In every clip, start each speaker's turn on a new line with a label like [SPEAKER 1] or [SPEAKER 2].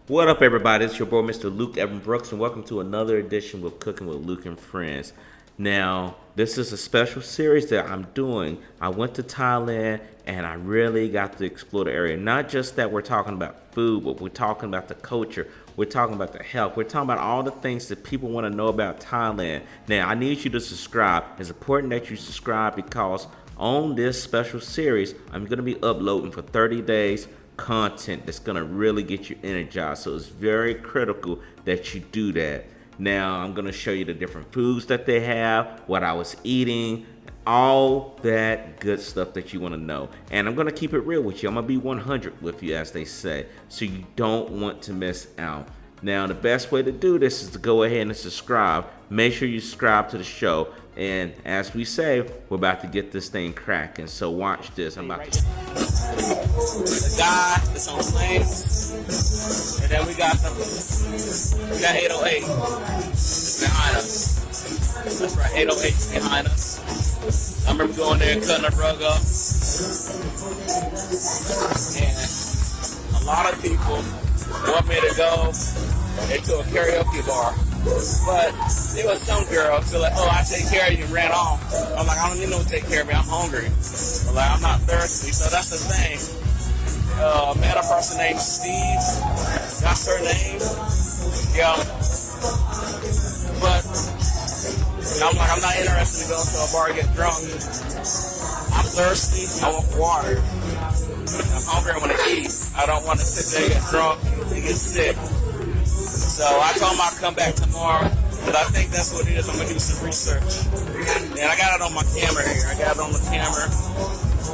[SPEAKER 1] What up, everybody? It's your boy, Mr. Luke Evan Brooks, and welcome to another edition with Cooking with Luke and Friends. Now, this is a special series that I'm doing. I went to Thailand, and I really got to explore the area. Not just that we're talking about food, but we're talking about the culture. We're talking about the health. We're talking about all the things that people want to know about Thailand. Now, I need you to subscribe. It's important that you subscribe because on this special series, I'm going to be uploading for 30 days content that's gonna really get you energized. So it's very critical that you do that. Now I'm gonna show you the different foods that they have, what I was eating, all that good stuff that you want to know. And I'm gonna keep it real with you. I'm gonna be 100 with you, as they say. So you don't want to miss out. Now the best way to do this is to go ahead and subscribe. Make sure you subscribe to the show. And as we say, we're about to get this thing cracking. So watch this. I'm about to.
[SPEAKER 2] The guy that's on planes, and then we got 808 behind us. That's right, 808 behind us. I remember going there and cutting the rug up, and a lot of people want me to go into a karaoke bar. But there was some girl feel like, oh, I take care of you, and ran off. I'm like, I don't need no take care of me, I'm hungry. I'm like, I'm not thirsty. So that's the thing. Met a person named Steve. That's her name. Yeah. But I'm like, I'm not interested in going to a bar and get drunk. I'm thirsty. I want water. I'm hungry. I want to eat. I don't want to sit there and get drunk and get sick. So I told him I'd come back tomorrow, but I think that's what it is. I'm going to do some research. And I got it on my camera here. I got it on the camera.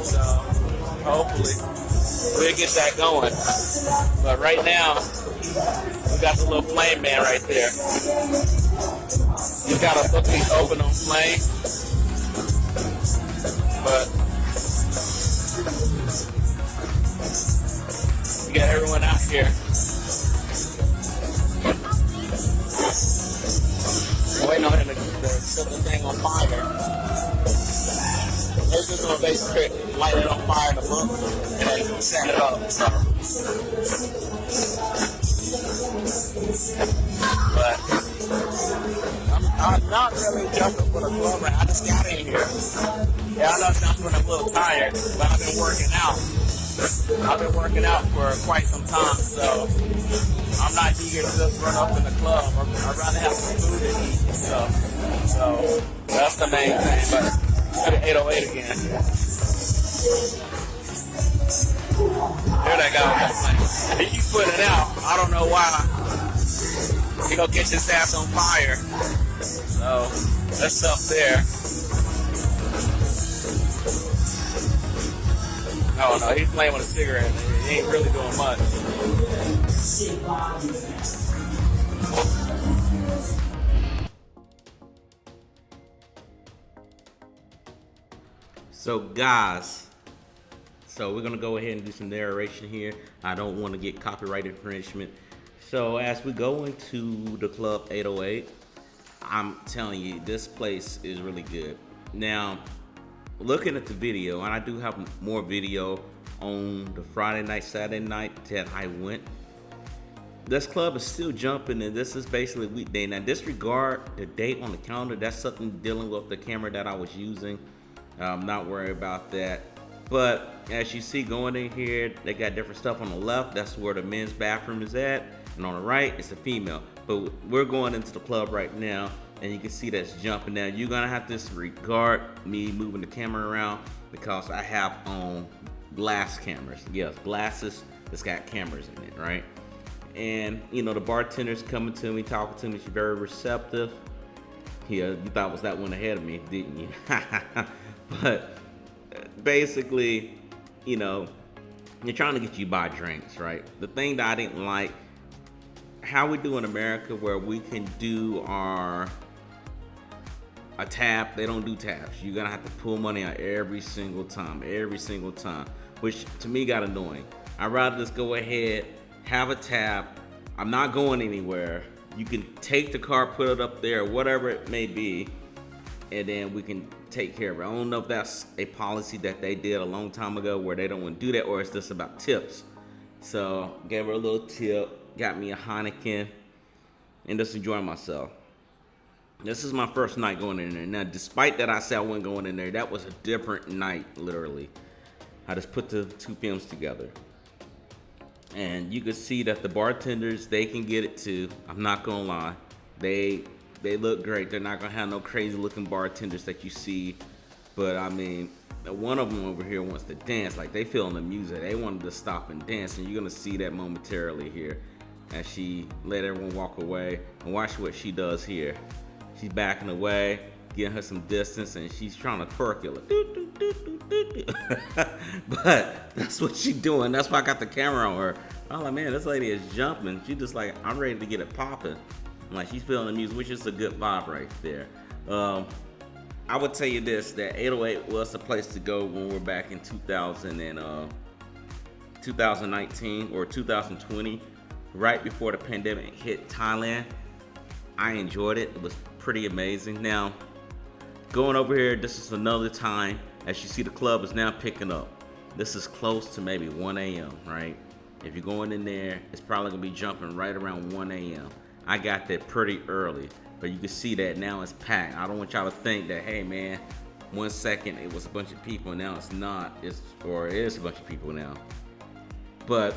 [SPEAKER 2] So hopefully we'll get that going. But right now, we got the little flame man right there. He's got a book he's open on flame. But we got everyone out here. Waiting on him to set the thing on fire. They're just gonna basically light it on fire in the book and then set it up. So. But I'm not really jumping for the club right. I just got in here. Yeah, I know it sounds like I'm a little tired, but I've been working out. I've been working out for quite some time, so I'm not eager to just run up in the club. I'd rather have some food to eat and stuff. So that's the main thing. But go to 808 again. There that guy was playing. He keeps putting it out. I don't know why. He gonna catch his ass on fire. So that's up there. Oh no, he's playing with a cigarette. He ain't really doing much.
[SPEAKER 1] So guys, we're gonna go ahead and do some narration here. I don't want to get copyright infringement. So as we go into the club 808, I'm telling you, this place is really good. Now, looking at the video, and I do have more video on the Friday night, Saturday night that I went. This club is still jumping, and this is basically weekday. Now, disregard the date on the calendar. That's something dealing with the camera that I was using. I'm not worried about that. But as you see going in here, they got different stuff on the left. That's where the men's bathroom is at. And on the right, it's a female. But we're going into the club right now, and you can see that's jumping. Now, you're going to have to disregard me moving the camera around because I have on glass cameras. Yes, glasses that's got cameras in it, right? And, you know, the bartender's coming to me, talking to me. She's very receptive. Yeah, you thought was that one ahead of me, didn't you? But basically, you know, they're trying to get you to buy drinks, right? The thing that I didn't like, how we do in America where we can do a tap, they don't do taps. You're gonna have to pull money out every single time, which to me got annoying. I'd rather just go ahead, have a tap. I'm not going anywhere. You can take the car, put it up there, whatever it may be, and then we can take care of it. I don't know if that's a policy that they did a long time ago where they don't want to do that, or it's just about tips. So gave her a little tip, got me a Heineken, and just enjoying myself. This is my first night going in there. Now, despite that I said I wasn't going in there, that was a different night, literally. I just put the two films together. And you can see that the bartenders, they can get it too. I'm not gonna lie. They look great. They're not gonna have no crazy looking bartenders that you see. But I mean, one of them over here wants to dance. Like, they feeling the music. They wanted to stop and dance. And you're gonna see that momentarily here as she let everyone walk away. And watch what she does here. She's backing away, getting her some distance, and she's trying to twerk it. Like, doo, doo, doo, doo, doo, doo. But that's what she's doing. That's why I got the camera on her. I'm like, man, this lady is jumping. She just like, I'm ready to get it popping. Like, she's feeling the music, which is a good vibe right there. I would tell you this, that 808 was the place to go when we're back in 2019 or 2020, right before the pandemic hit Thailand. I enjoyed it. It was pretty amazing. Now, going over here, this is another time. As you see, the club is now picking up. This is close to maybe 1 a.m., right? If you're going in there, it's probably going to be jumping right around 1 a.m. I got there pretty early, but you can see that now it's packed. I don't want y'all to think that, hey, man, 1 second it was a bunch of people, and now it's not. It is a bunch of people now. But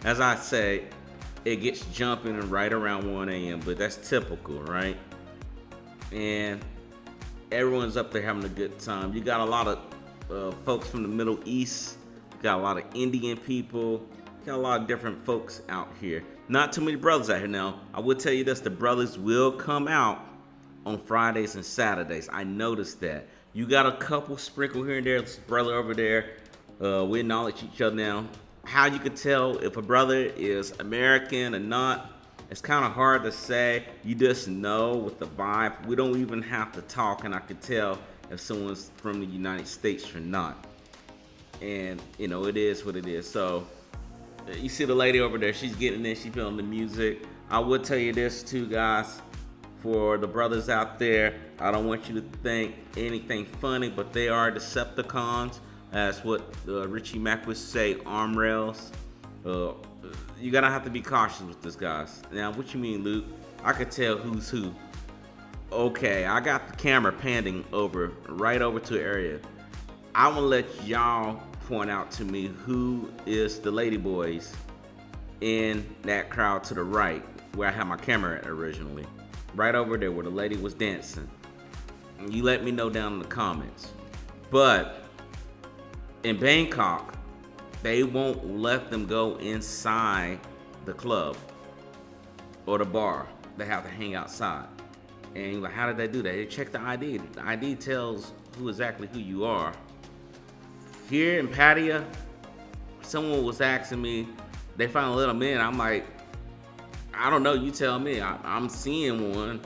[SPEAKER 1] as I say, it gets jumping right around 1 a.m., but that's typical, right? And everyone's up there having a good time. You got a lot of folks from the Middle East. You got a lot of Indian people. You got a lot of different folks out here. Not too many brothers out here now. I will tell you this, the brothers will come out on Fridays and Saturdays. I noticed that. You got a couple sprinkle here and there. This brother over there. We acknowledge each other now. How you can tell if a brother is American or not, it's kind of hard to say. You just know with the vibe. We don't even have to talk, and I can tell if someone's from the United States or not. And, you know, it is what it is. So, you see the lady over there. She's getting in. She's feeling the music. I would tell you this, too, guys. For the brothers out there, I don't want you to think anything funny, but they are Decepticons. That's what Richie Mack would say, arm rails. You gotta have to be cautious with this, guys. Now, what you mean, Luke? I could tell who's who. Okay, I got the camera panning right over to an area. I want to let y'all point out to me who is the lady boys in that crowd to the right, where I had my camera at originally. Right over there where the lady was dancing. And you let me know down in the comments. But in Bangkok, they won't let them go inside the club or the bar. They have to hang outside. And you're like, how did they do that? They check the ID. The ID tells exactly who you are. Here in Pattaya, someone was asking me, they finally let them in. I'm like, I don't know, you tell me. I'm seeing one.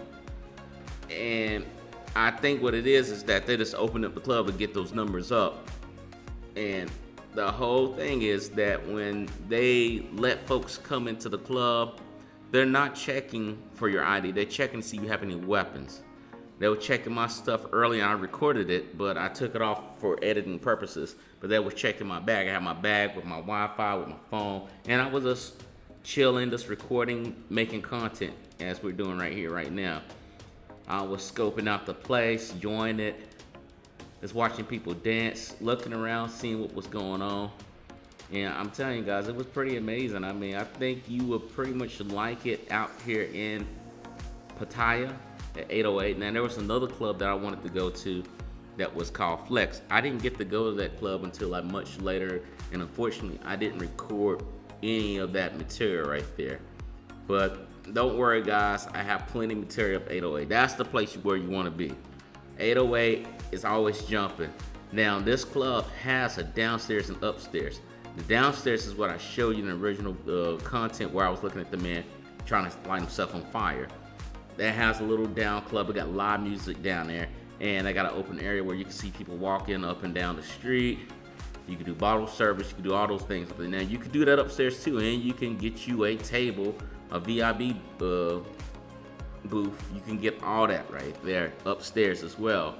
[SPEAKER 1] And I think what it is that they just open up the club and get those numbers up. And the whole thing is that when they let folks come into the club, they're not checking for your ID. They're checking to see if you have any weapons. They were checking my stuff early, and I recorded it, but I took it off for editing purposes. But they were checking my bag. I had my bag with my Wi-Fi, with my phone, and I was just chilling, just recording, making content as we're doing right here, right now. I was scoping out the place, enjoying it, just watching people dance, looking around, seeing what was going on. And I'm telling you guys, it was pretty amazing. I mean, I think you would pretty much like it out here in Pattaya at 808. Now, there was another club that I wanted to go to that was called Flex. I didn't get to go to that club until like much later, and unfortunately, I didn't record any of that material right there. But don't worry, guys, I have plenty of material at 808. That's the place where you want to be. 808 is always jumping. Now, this club has a downstairs and upstairs. The downstairs is what I showed you in the original content where I was looking at the man trying to light himself on fire. That has a little down club. We got live music down there. And I got an open area where you can see people walking up and down the street. You can do bottle service. You can do all those things. But now you can do that upstairs too. And you can get you a table, a VIB booth. You can get all that right there upstairs as well.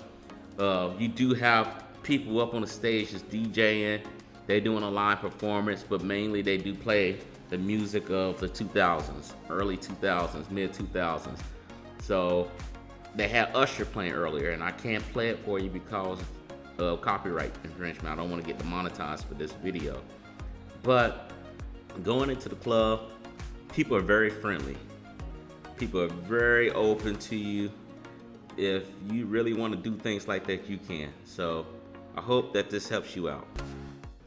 [SPEAKER 1] You do have people up on the stage just DJing. They're doing a live performance, but mainly they do play the music of the 2000s, early 2000s, mid 2000s. So they had Usher playing earlier, and I can't play it for you because of copyright infringement. I don't want to get demonetized for this video. But going into the club, people are very friendly. People are very open to you. If you really want to do things like that, you can. So I hope that this helps you out.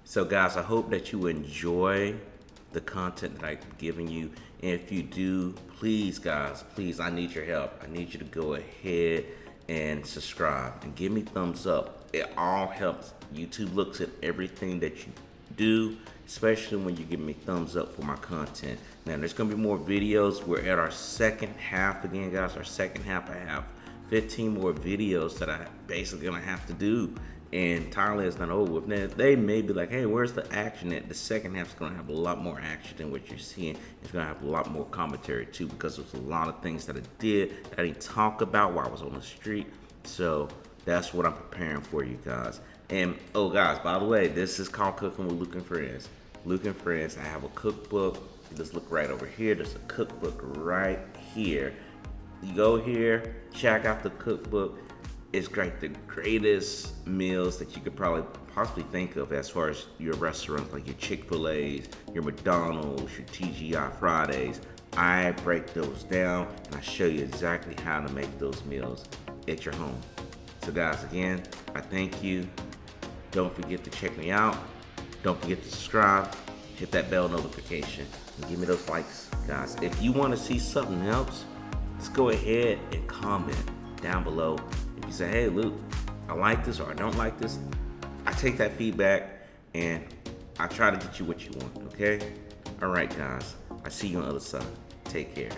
[SPEAKER 1] So guys, I hope that you enjoy the content that I'm giving you. And if you do, please guys, please, I need your help. I need you to go ahead and subscribe and give me thumbs up. It all helps. YouTube looks at everything that you do, especially when you give me thumbs up for my content. Now there's gonna be more videos. We're at our second half again, guys. Our second half, I have 15 more videos that I basically gonna have to do. And Thailand is not over with. Now, they may be like, hey, where's the action at? The second half is going to have a lot more action than what you're seeing. It's going to have a lot more commentary, too, because there's a lot of things that I did that I didn't talk about while I was on the street. So that's what I'm preparing for you guys. And, oh, guys, by the way, this is called Cooking with Luke and Friends. Luke and Friends, I have a cookbook. Just look right over here. There's a cookbook right here. You go here, check out the cookbook. It's great, the greatest meals that you could probably possibly think of as far as your restaurants, like your Chick-fil-A's, your McDonald's, your TGI Fridays. I break those down and I show you exactly how to make those meals at your home. So guys, again, I thank you. Don't forget to check me out. Don't forget to subscribe, hit that bell notification, and give me those likes, guys. If you want to see something else, just go ahead and comment down below. If you say, hey Luke, I like this or I don't like this, I take that feedback and I try to get you what you want, okay? All right, guys. I see you on the other side. Take care.